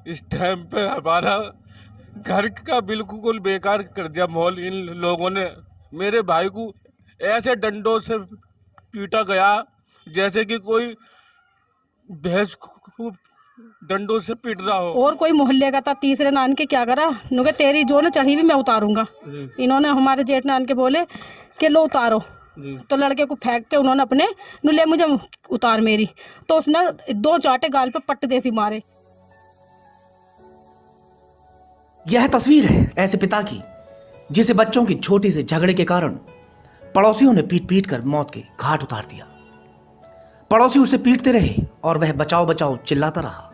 इस टाइम पे हमारा घर का बिल्कुल बेकार कर दिया माहौल इन लोगों ने। मेरे भाई को ऐसे डंडों से पीटा गया जैसे कि कोई भैंस को डंडों से पीट रहा हो। और कोई मोहल्ले का था, तीसरे नान के क्या करा, नुके तेरी जो न चढ़ी भी मैं उतारूंगा। इन्होंने हमारे जेठ नान के बोले कि लो उतारो, तो लड़के को फेंक के उन्होंने अपने नुले मुझे उतार मेरी, तो उसने 2 चाटे गाल पे पट्ट देसी मारे। यह तस्वीर है ऐसे पिता की जिसे बच्चों की छोटी से झगड़े के कारण पड़ोसियों ने पीट पीट कर मौत के घाट उतार दिया। पड़ोसी उसे पीटते रहे और वह बचाओ बचाओ चिल्लाता रहा।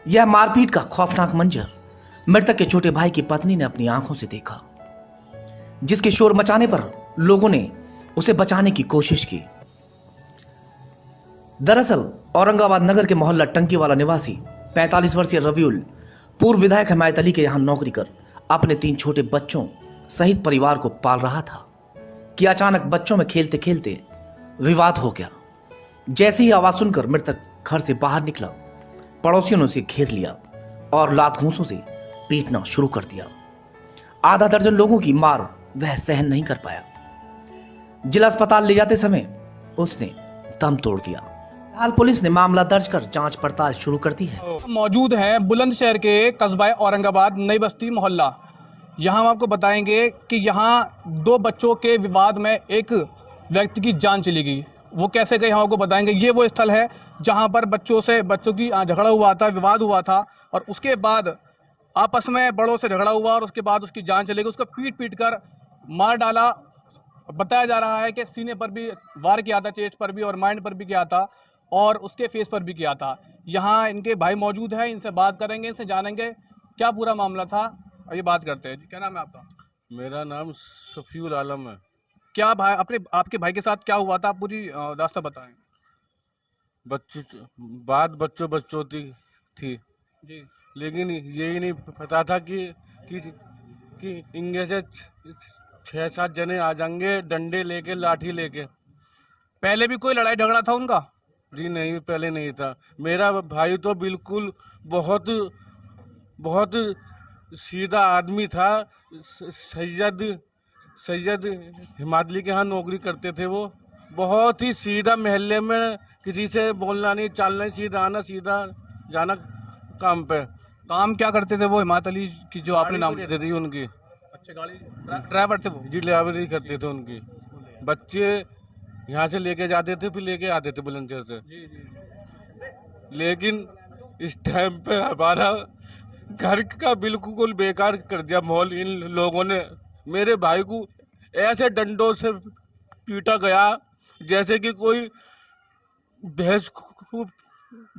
यह मारपीट का खौफनाक मंजर मृतक के छोटे भाई की पत्नी ने अपनी आंखों से देखा, जिसके शोर मचाने पर लोगों ने उसे बचाने की कोशिश की। दरअसल औरंगाबाद नगर के मोहल्ला टंकीवाला निवासी 45 वर्षीय रविउल पूर्व विधायक हिमायत अली के यहां नौकरी कर अपने 3 छोटे बच्चों सहित परिवार को पाल रहा था कि अचानक बच्चों में खेलते खेलते विवाद हो गया। जैसे ही आवाज सुनकर मृतक घर से बाहर निकला, पड़ोसियों ने उसे घेर लिया और लात घूंसों से पीटना शुरू कर दिया। आधा दर्जन लोगों की मार वह सहन नहीं कर पाया। जिला अस्पताल ले जाते समय उसने दम तोड़ दिया। फिलहाल पुलिस ने मामला दर्ज कर जांच पड़ताल शुरू कर दी है। मौजूद हैं बुलंदशहर के कस्बा औरंगाबाद नई बस्ती मोहल्ला। यहाँ हम आपको बताएंगे कि यहाँ 2 बच्चों के विवाद में एक व्यक्ति की जान चली गई। वो कैसे गए हम आपको बताएंगे। ये वो स्थल है जहाँ पर बच्चों की झगड़ा हुआ था, विवाद हुआ था, और उसके बाद आपस में बड़ों से झगड़ा हुआ और उसके बाद उसकी जान चली गई। उसको पीट पीट कर मार डाला। बताया जा रहा है कि सीने पर भी वार किया था, चेस्ट पर भी और माइंड पर भी किया था, और उसके फेस पर भी किया था। यहाँ इनके भाई मौजूद हैं, इनसे बात करेंगे, इनसे जानेंगे क्या पूरा मामला था। ये बात करते हैं। क्या नाम है आपका? मेरा नाम सफीउल आलम है। क्या भाई आपके भाई के साथ क्या हुआ था, आप पूरी दास्तां बताएं। बच्चों बच्चों थी जी लेकिन यही नहीं पता था कि इनके से 6-7 जने आ जाएंगे डंडे लेके, लाठी लेके। पहले भी कोई लड़ाई झगड़ा था उनका? जी नहीं, पहले नहीं था। मेरा भाई तो बिल्कुल बहुत बहुत सीधा आदमी था। सैयद हिमादली के यहाँ नौकरी करते थे। वो बहुत ही सीधा, मोहल्ले में किसी से बोलना नहीं, चालना नहीं, सीधा आना सीधा जाना काम पे। काम क्या करते थे वो हिमायत अली की जो आपने नाम देते थी उनकी? अच्छा, गाड़ी ड्राइवर थे वो? जी, ड्राइवरी करते थे उनकी। बच्चे यहाँ से लेके जाते थे, फिर लेके आते थे बुलंदशहर से। जी जी। लेकिन इस टाइम पे हमारा घर का बिल्कुल बेकार कर दिया माहौल इन लोगों ने। मेरे भाई को ऐसे डंडों से पीटा गया जैसे कि कोई भैंस को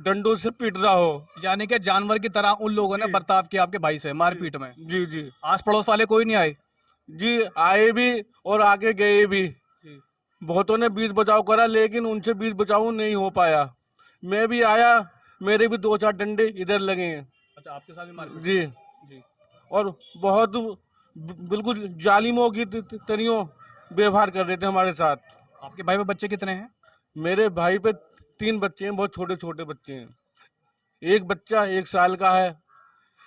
डंडों से पीट रहा हो। यानी कि जानवर की तरह उन लोगों ने बर्ताव किया आपके भाई से मारपीट में? जी जी। आस पड़ोस वाले कोई नहीं आए? जी, आए भी और आगे गए भी। बहुतों ने बीच बचाव करा लेकिन उनसे बीच बचाव नहीं हो पाया। मैं भी आया, मेरे भी 2-4 डंडे इधर लगे हैं। अच्छा, आपके साथ भी मारपीट? जी जी। और बहुत बिल्कुल जालिमों की तरियों व्यवहार कर रहे थे हमारे साथ। आपके भाई में बच्चे कितने हैं? मेरे भाई पे 3 बच्चे हैं, बहुत छोटे छोटे बच्चे हैं। एक बच्चा 1 साल का है,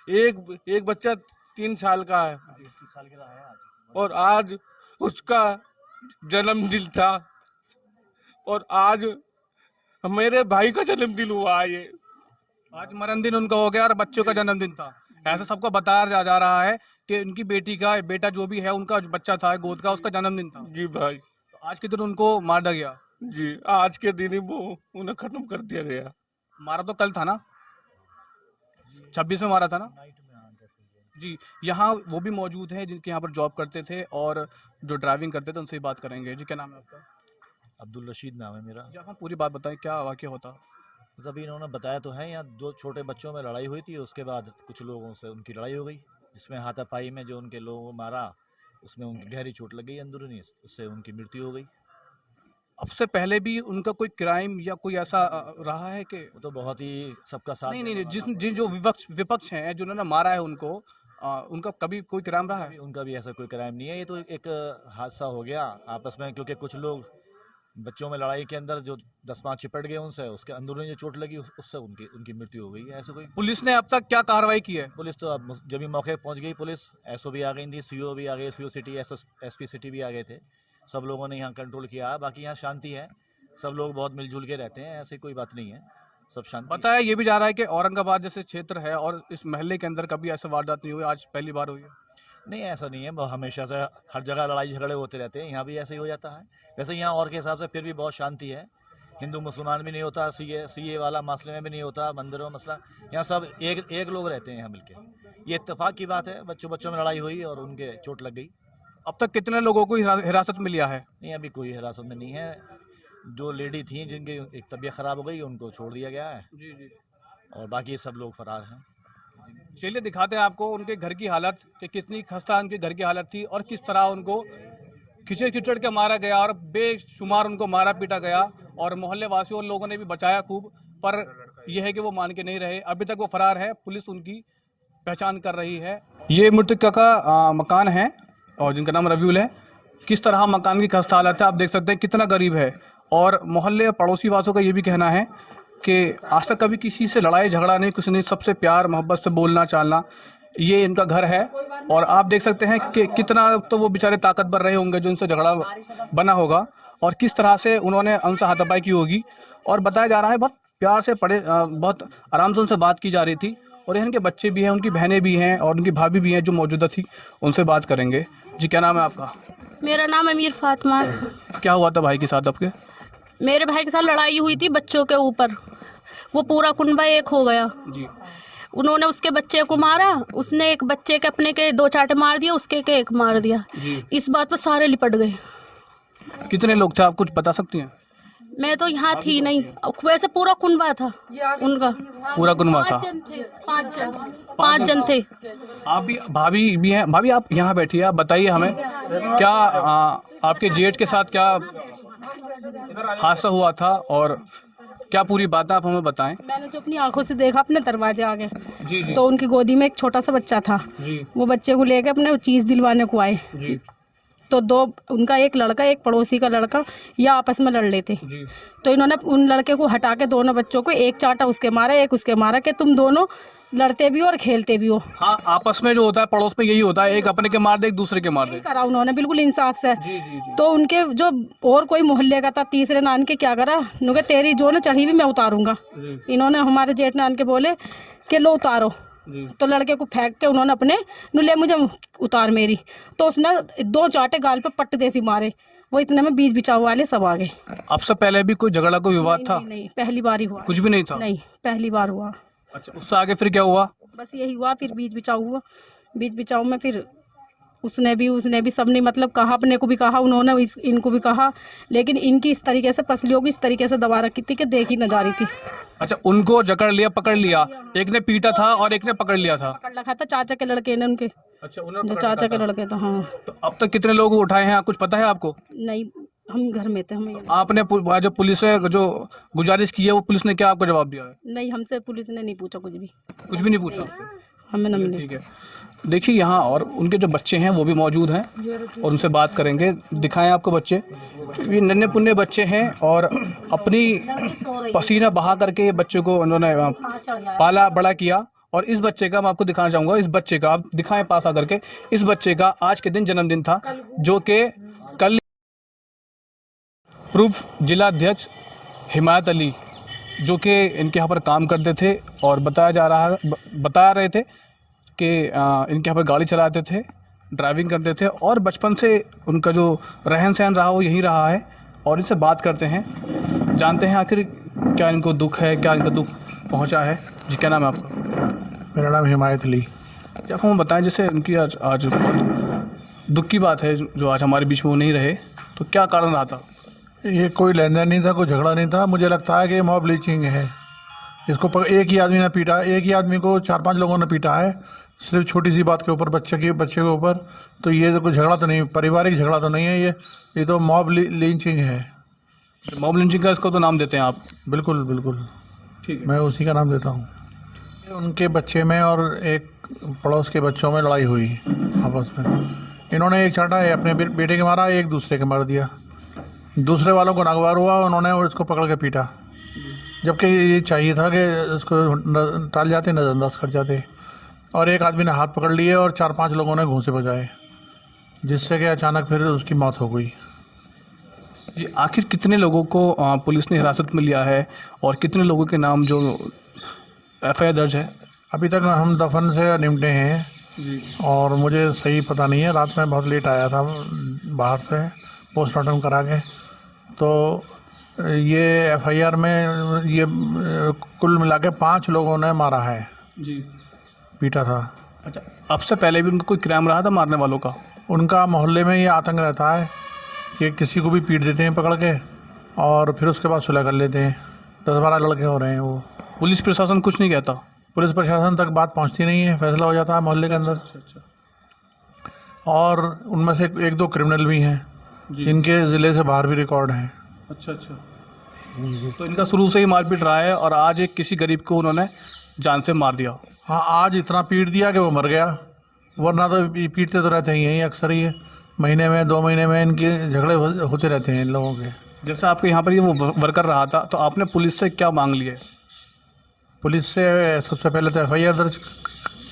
एक बच्चा 3 साल का है, और आज उसका जन्मदिन था, और आज मेरे भाई का जन्मदिन हुआ है। ये आज मरण दिन उनका हो गया और बच्चों का जन्मदिन था। ऐसा सबको बताया जा रहा है कि उनकी बेटा जो भी है, उनका जो बच्चा था गोद का, उसका जन्मदिन था। जी भाई। तो आज के दिन उनको मारा गया? जी, आज के दिन ही वो उन्हें खत्म कर दिया गया। मारा तो कल था ना, 26 में मारा था ना? जी। यहाँ वो भी मौजूद है जिनके यहाँ पर जॉब करते थे और जो ड्राइविंग करते थे, उनसे ही बात करेंगे। जी, क्या नाम है आपका? अब्दुल रशीद नाम है मेरा। जी, आप पूरी बात बताएं, क्या वाक़या होता? मतलब अभी इन्होंने बताया तो है, यहाँ 2 छोटे बच्चों में लड़ाई हुई थी, उसके बाद कुछ लोगों से उनकी लड़ाई हो गई, जिसमें हाथापाई में जो उनके लोगों को मारा, उसमें उनकी गहरी चोट लग गई अंदरूनी, उससे उनकी मृत्यु हो गई। अब से पहले भी उनका कोई क्राइम या कोई ऐसा रहा है कि? वो तो बहुत ही सबका साथ नहीं देने नहीं, वाला जिन जो विपक्ष हैं जिन्होंने मारा है उनको, उनका कभी कोई क्राइम रहा है? उनका भी ऐसा कोई क्राइम नहीं है। ये तो एक हादसा हो गया आपस में, क्योंकि कुछ लोग बच्चों में लड़ाई के अंदर जो 10-5 चिपट गए उनसे, उसके अंदरूनी जो चोट लगी उससे उनकी मृत्यु हो गई है। ऐसे कोई पुलिस ने अब तक क्या कार्रवाई की है? पुलिस तो अब जब भी मौके पे पहुंच गई, पुलिस एसओ भी आ गई थी, सीओ भी आ गए, सीओ सिटी, एसपी सिटी भी आ गए थे। सब लोगों ने यहाँ कंट्रोल किया। बाकी यहाँ शांति है, सब लोग बहुत मिलजुल के रहते हैं, ऐसी कोई बात नहीं है, सब शांति है। बताया ये भी जा रहा है कि औरंगाबाद जैसे क्षेत्र है और इस मोहल्ले के अंदर कभी ऐसे वारदात नहीं हुई, आज पहली बार हुई है। नहीं, ऐसा नहीं है, वो हमेशा से हर जगह लड़ाई झगड़े होते रहते हैं, यहाँ भी ऐसे ही हो जाता है। वैसे यहाँ और के हिसाब से फिर भी बहुत शांति है, हिंदू मुसलमान भी नहीं होता, सीए वाला मसले में भी नहीं होता, मंदिरों में मसला, यहाँ सब एक लोग रहते हैं यहाँ मिलके। ये इत्तेफाक की बात है, बच्चों में लड़ाई हुई और उनके चोट लग गई। अब तक कितने लोगों को हिरासत में लिया है? नहीं, अभी कोई हिरासत में नहीं है। जो लेडी थी जिनकी एक तबीयत ख़राब हो गई उनको छोड़ दिया गया है, जी जी। और बाकी सब लोग फरार हैं। चलिए दिखाते हैं आपको उनके घर की हालत कि कितनी खस्ता उनके घर की हालत थी और किस तरह उनको खिचड़ के मारा गया और बेशुमार उनको मारा पीटा गया, और मोहल्ले वासियों और लोगों ने भी बचाया खूब, पर यह है कि वो मान के नहीं रहे। अभी तक वो फरार है, पुलिस उनकी पहचान कर रही है। ये मृतक का मकान है और जिनका नाम रविउल है। किस तरह मकान की खस्ता हालत है आप देख सकते हैं, कितना गरीब है। और मोहल्ले पड़ोसी वासियों का ये भी कहना है कि आज तक कभी किसी से लड़ाई झगड़ा नहीं, कुछ नहीं, सबसे प्यार मोहब्बत से बोलना चालना, ये इनका घर है। और आप देख सकते हैं कि कितना तो वो बेचारे ताकतवर रहे होंगे जो इनसे झगड़ा बना होगा, और किस तरह से उन्होंने उनसे हाथापाई की होगी। और बताया जा रहा है बहुत प्यार से बहुत आराम से उनसे बात की जा रही थी। और इनके बच्चे भी हैं, उनकी बहनें भी हैं और उनकी भाभी भी हैं जो मौजूदा थी, उनसे बात करेंगे। जी, क्या नाम है आपका? मेरा नाम अमीर फातिमा। क्या हुआ था भाई के साथ आपके? मेरे भाई के साथ लड़ाई हुई थी बच्चों के ऊपर, वो पूरा कुनबा एक हो गया। जी। उन्होंने उसके बच्चे को मारा, उसने एक बच्चे के अपने के 2 चाटे मार दिया, उसके के 1 मार दिया। इस बात पर सारे लिपट गए। कितने लोग थे आप कुछ बता सकती हैं? मैं तो यहाँ थी नहीं, वैसे पूरा कुनबा था उनका, पूरा कुनबा था। 5 जन थे। आप भी भाभी भी हैं? भाभी आप यहाँ बैठिए, आप बताइए हमें क्या आपके जेठ के साथ क्या हादसा हुआ था और क्या पूरी बात आप हमें बताएं। मैंने जो अपनी आंखों से देखा अपने दरवाजे आगे, जी जी। तो उनकी गोदी में एक छोटा सा बच्चा था जी वो बच्चे को लेके अपने चीज़ दिलवाने को आए, जी तो 2 उनका एक लड़का एक पड़ोसी का लड़का या आपस में लड़ लेते, जी। तो इन्होंने उन लड़के को हटा के दोनों बच्चों को एक चाटा उसके मारा एक उसके मारा कि तुम दोनों लड़ते भी हो और खेलते भी हो। हाँ, आपस में जो होता है पड़ोस में यही होता है, एक अपने के मार दे एक दूसरे के मार दे। यही करा उन्होंने बिल्कुल इंसाफ से। जी जी जी। तो उनके जो और कोई मोहल्ले का था तीसरे नान के क्या करा, नुके तेरी जो न चढ़ी भी मैं उतारूंगा। जी इन्होंने हमारे जेठ नान के बोले कि लो उतारो, जी। तो लड़के को फेंक के उन्होंने अपने नुले मुझे उतार मेरी, तो उसने 2 चाटे गाल पे पट्ट देसी मारे, वो इतने में बीच बिचाव वाले सब आ गए। आपसे पहले भी कोई झगड़ा कोई विवाद था? नहीं, पहली बार ही हुआ। कुछ भी नहीं था? नहीं, पहली बार हुआ। अच्छा, उससे आगे फिर क्या हुआ? बस यही हुआ, फिर बीच बिचाव हुआ। बीच बिचाव में फिर उसने भी सबने मतलब कहा, अपने को भी कहा, उन्होंने इनको भी कहा, लेकिन इनकी इस तरीके से पसलियों की इस तरीके से दबा रखी थी कि देखी न जा रही थी। अच्छा, उनको जकड़ लिया, पकड़ लिया, एक ने पीटा था और एक ने पकड़ लिया था। पकड़ रखा था चाचा के लड़के ने उनके, अच्छा, उन्होंने जो पकड़ चाचा रखा के लड़के था। हाँ, तो अब तक कितने लोग उठाए हैं कुछ पता है आपको? नहीं, हम घर में थे, हमें आपने जब पुलिस से जो गुजारिश की है वो पुलिस ने क्या आपको जवाब दिया है? नहीं, हमसे पुलिस ने नहीं पूछा कुछ भी नहीं पूछा? हमें न मिले। ठीक है, देखिए यहाँ और उनके जो बच्चे हैं वो भी मौजूद हैं और उनसे बात करेंगे। दिखाएं आपको बच्चे, ये नन्हे पुन्ने बच्चे हैं और अपनी पसीना बहा करके ये बच्चे को उन्होंने पाला बड़ा किया। और इस बच्चे का मैं आपको दिखाना चाहूँगा, इस बच्चे का आप दिखाएं पास आकर के, इस बच्चे का आज के दिन जन्मदिन था, जो कि कल प्रूफ जिला अध्यक्ष हिमायत अली जो कि इनके यहाँ पर काम करते थे और बता रहे थे कि इनके यहाँ पर गाड़ी चलाते थे, ड्राइविंग करते थे और बचपन से उनका जो रहन सहन रहा वो यही रहा है। और इनसे बात करते हैं, जानते हैं आखिर क्या इनको दुख है, क्या इनका दुख पहुँचा है। जी, क्या नाम है आपका? मेरा नाम हिमायत अली। क्या हम बताएं, जैसे उनकी आज बहुत दुख की बात है जो आज हमारे बीच में वो नहीं रहे, तो क्या कारण रहा था? ये कोई लेन देन नहीं था, कोई झगड़ा नहीं था। मुझे लगता है कि मॉब लिंचिंग है। इसको एक ही आदमी ने पीटा, एक ही आदमी को 4-5 लोगों ने पीटा है, सिर्फ छोटी सी बात के ऊपर, बच्चे के ऊपर। तो ये तो कोई झगड़ा तो नहीं, पारिवारिक झगड़ा तो नहीं है, ये तो मॉब लिंचिंग है। मॉब लिंचिंग का इसको तो नाम देते हैं आप? बिल्कुल बिल्कुल, ठीक है, मैं उसी का नाम देता हूँ। उनके बच्चे में और एक पड़ोस के बच्चों में लड़ाई हुई आपस में। इन्होंने एक चाटा अपने बेटे के मारा, एक दूसरे के मार दिया। दूसरे वालों को नागवार हुआ, उन्होंने उसको पकड़ के पीटा, जबकि ये चाहिए था कि उसको टाल जाते, नज़रअंदाज कर जाते। और एक आदमी ने हाथ पकड़ लिए और 4-5 लोगों ने घूंसे बजाए, जिससे कि अचानक फिर उसकी मौत हो गई। जी, आखिर कितने लोगों को पुलिस ने हिरासत में लिया है और कितने लोगों के नाम जो FIR दर्ज है? अभी तक हम दफन से निपटे हैं जी। और मुझे सही पता नहीं है, रात में बहुत लेट आया था बाहर से पोस्टमार्टम करा के। तो ये FIR में ये कुल मिला के 5 लोगों ने मारा है, जी। पीटा था। अच्छा, अब से पहले भी उनका कोई क्राइम रहा था मारने वालों का? उनका मोहल्ले में ये आतंक रहता है कि किसी को भी पीट देते हैं पकड़ के और फिर उसके बाद सुलह कर लेते हैं। 10-12 लड़के हो रहे हैं वो। पुलिस प्रशासन कुछ नहीं कहता? पुलिस प्रशासन तक बात पहुंचती नहीं है, फैसला हो जाता है मोहल्ले के अंदर। और उनमें से 1-2 क्रिमिनल भी हैं जिनके ज़िले से बाहर भी रिकॉर्ड हैं। अच्छा। तो इनका शुरू से ही मारपीट रहा है और आज एक किसी गरीब को उन्होंने जान से मार दिया। हाँ, आज इतना पीट दिया कि वो मर गया, वरना तो पीटते तो रहते ही हैं अक्सर। ये महीने में 2 महीने में इनके झगड़े होते रहते हैं इन लोगों के। जैसे आपके यहाँ पर ये वो वर्कर रहा था, तो आपने पुलिस से क्या मांग ली है? पुलिस से सबसे पहले तो FIR दर्ज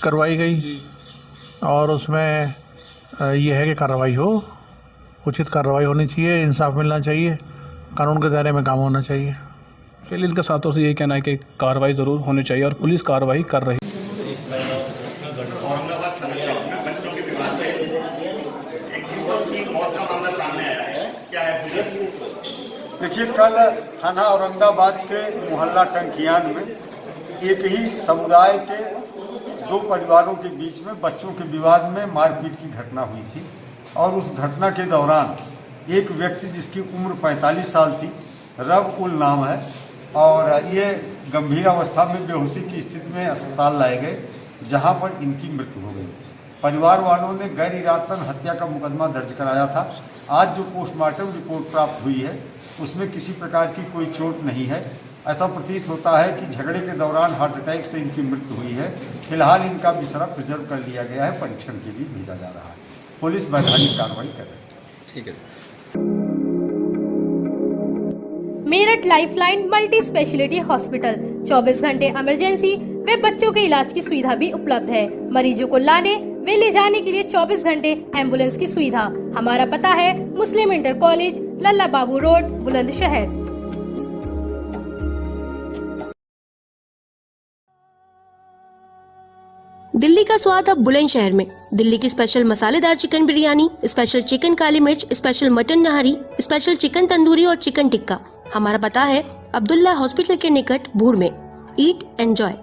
करवाई गई और उसमें ये है कि कार्रवाई हो, उचित कार्रवाई होनी चाहिए, इंसाफ मिलना चाहिए, कानून के दायरे में काम होना चाहिए। फिर इनका साथों से यही कहना है कि कार्रवाई ज़रूर होनी चाहिए और पुलिस कार्रवाई कर रही है। औरंगाबाद थाना क्षेत्र में बच्चों के विवाद में एक युवक की मौत का मामला सामने आया है, क्या है? देखिए, कल थाना औरंगाबाद के मोहल्ला टंकियान में एक ही समुदाय के 2 परिवारों के बीच में बच्चों के विवाद में मारपीट की घटना हुई थी। और उस घटना के दौरान एक व्यक्ति जिसकी उम्र 45 साल थी, रब उल नाम है, और ये गंभीर अवस्था में बेहोशी की स्थिति में अस्पताल लाए गए, जहां पर इनकी मृत्यु हो गई। परिवार वालों ने गैर इरादतन हत्या का मुकदमा दर्ज कराया था। आज जो पोस्टमार्टम रिपोर्ट प्राप्त हुई है उसमें किसी प्रकार की कोई चोट नहीं है। ऐसा प्रतीत होता है कि झगड़े के दौरान हार्ट अटैक से इनकी मृत्यु हुई है। फिलहाल इनका बिस्तरा प्रिजर्व कर लिया गया है, परीक्षण के लिए भेजा जा रहा है। पुलिस वैधानिक कार्रवाई कर रही है। ठीक है। Meerut lifeline multi speciality hospital 24 घंटे इमरजेंसी व बच्चों के इलाज की सुविधा भी उपलब्ध है। मरीजों को लाने वे ले जाने के लिए 24 घंटे एम्बुलेंस की सुविधा। हमारा पता है Muslim inter college, Lalla Babu road, Bulandshahr. Delhi का स्वाद अब बुलंदशहर में। दिल्ली की स्पेशल मसालेदार चिकन बिरयानी, स्पेशल चिकन काली मिर्च, special mutton nahari, special chicken tandoori और चिकन टिक्का। हमारा पता है अब्दुल्ला हॉस्पिटल के निकट भूड़ में। ईट एंजॉय।